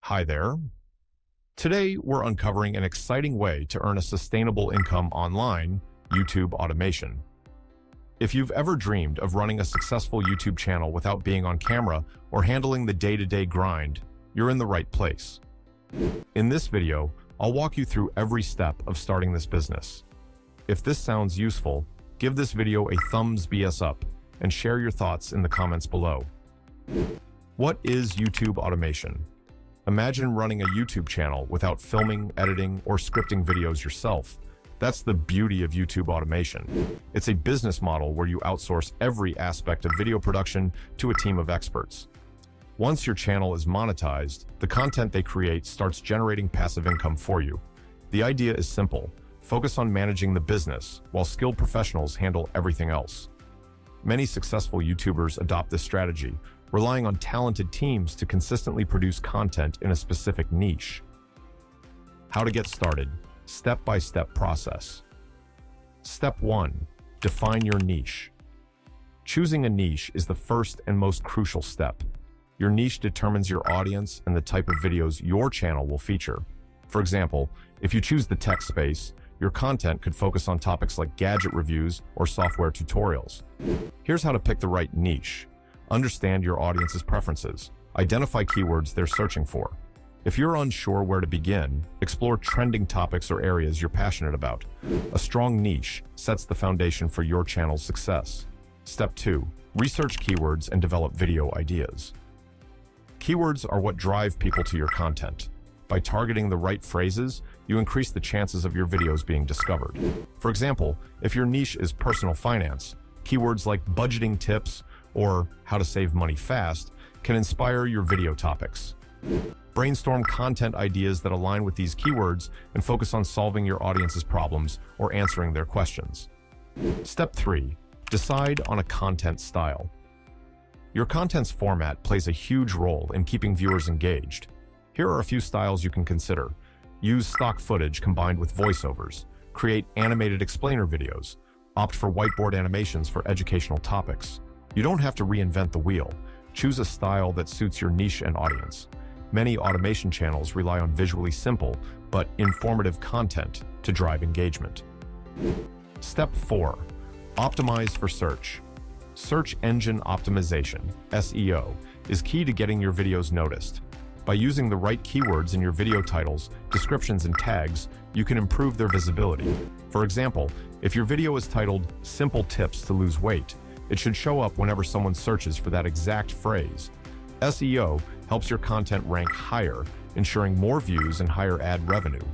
Hi there. Today, we're uncovering an exciting way to earn a sustainable income online, YouTube automation. If you've ever dreamed of running a successful YouTube channel without being on camera or handling the day-to-day grind, you're in the right place. In this video, I'll walk you through every step of starting this business. If this sounds useful, give this video a thumbs up and share your thoughts in the comments below. What is YouTube automation? Imagine running a YouTube channel without filming, editing, or scripting videos yourself. That's the beauty of YouTube automation. It's a business model where you outsource every aspect of video production to a team of experts. Once your channel is monetized, the content they create starts generating passive income for you. The idea is simple. Focus on managing the business, while skilled professionals handle everything else. Many successful YouTubers adopt this strategy, relying on talented teams to consistently produce content in a specific niche. How to get started. Step-by-step process. Step 1. Define your niche. Choosing a niche is the first and most crucial step. Your niche determines your audience and the type of videos your channel will feature. For example, if you choose the tech space, your content could focus on topics like gadget reviews or software tutorials. Here's how to pick the right niche. Understand your audience's preferences. Identify keywords they're searching for. If you're unsure where to begin, explore trending topics or areas you're passionate about. A strong niche sets the foundation for your channel's success. Step 2. Research keywords and develop video ideas. Keywords are what drive people to your content. By targeting the right phrases, you increase the chances of your videos being discovered. For example, if your niche is personal finance, keywords like budgeting tips or how to save money fast can inspire your video topics. Brainstorm content ideas that align with these keywords and focus on solving your audience's problems or answering their questions. Step 3. Decide on a content style. Your content's format plays a huge role in keeping viewers engaged. Here are a few styles you can consider. Use stock footage combined with voiceovers. Create animated explainer videos. Opt for whiteboard animations for educational topics. You don't have to reinvent the wheel. Choose a style that suits your niche and audience. Many automation channels rely on visually simple but informative content to drive engagement. Step 4. Optimize for search. Search engine optimization, SEO, is key to getting your videos noticed. By using the right keywords in your video titles, descriptions, and tags, you can improve their visibility. For example, if your video is titled "Simple Tips to Lose Weight," it should show up whenever someone searches for that exact phrase. SEO helps your content rank higher, ensuring more views and higher ad revenue.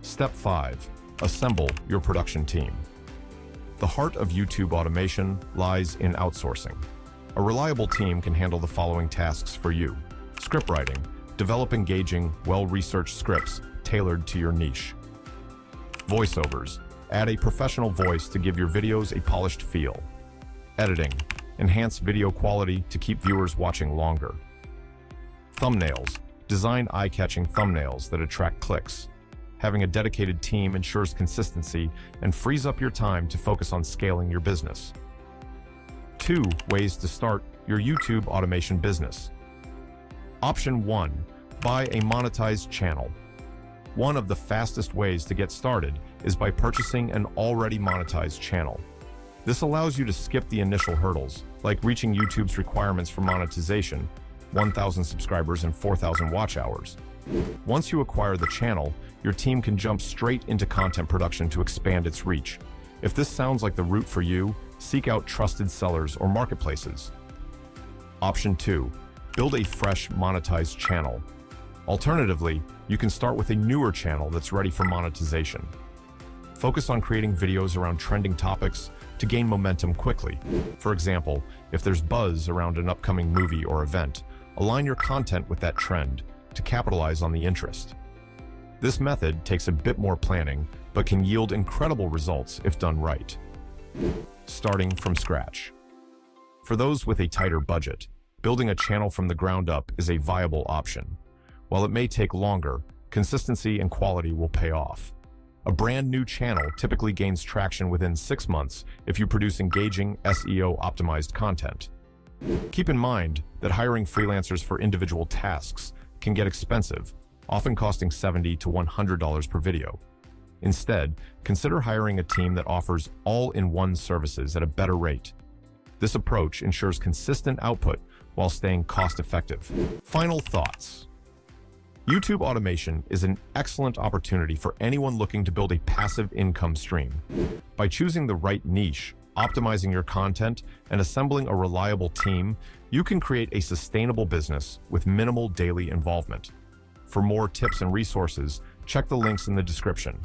Step 5. Assemble your production team. The heart of YouTube automation lies in outsourcing. A reliable team can handle the following tasks for you. Script writing. Develop engaging, well-researched scripts tailored to your niche. Voiceovers. Add a professional voice to give your videos a polished feel. Editing. Enhance video quality to keep viewers watching longer. Thumbnails. Design eye-catching thumbnails that attract clicks. Having a dedicated team ensures consistency and frees up your time to focus on scaling your business. 2 ways to start your YouTube automation business. Option 1. Buy a monetized channel. One of the fastest ways to get started is by purchasing an already monetized channel. This allows you to skip the initial hurdles, like reaching YouTube's requirements for monetization, 1,000 subscribers and 4,000 watch hours. Once you acquire the channel, your team can jump straight into content production to expand its reach. If this sounds like the route for you, seek out trusted sellers or marketplaces. Option 2. Build a fresh monetized channel. Alternatively, you can start with a newer channel that's ready for monetization. Focus on creating videos around trending topics to gain momentum quickly. For example, if there's buzz around an upcoming movie or event, align your content with that trend to capitalize on the interest. This method takes a bit more planning, but can yield incredible results if done right. Starting from scratch. For those with a tighter budget, building a channel from the ground up is a viable option. While it may take longer, consistency and quality will pay off. A brand new channel typically gains traction within 6 months if you produce engaging, SEO-optimized content. Keep in mind that hiring freelancers for individual tasks can get expensive, often costing $70 to $100 per video. Instead, consider hiring a team that offers all-in-one services at a better rate. This approach ensures consistent output while staying cost-effective. Final thoughts. YouTube automation is an excellent opportunity for anyone looking to build a passive income stream. By choosing the right niche, optimizing your content, and assembling a reliable team, you can create a sustainable business with minimal daily involvement. For more tips and resources, check the links in the description.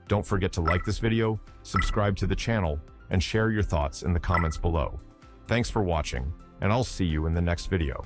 Don't forget to like this video, subscribe to the channel, and share your thoughts in the comments below. Thanks for watching, and I'll see you in the next video.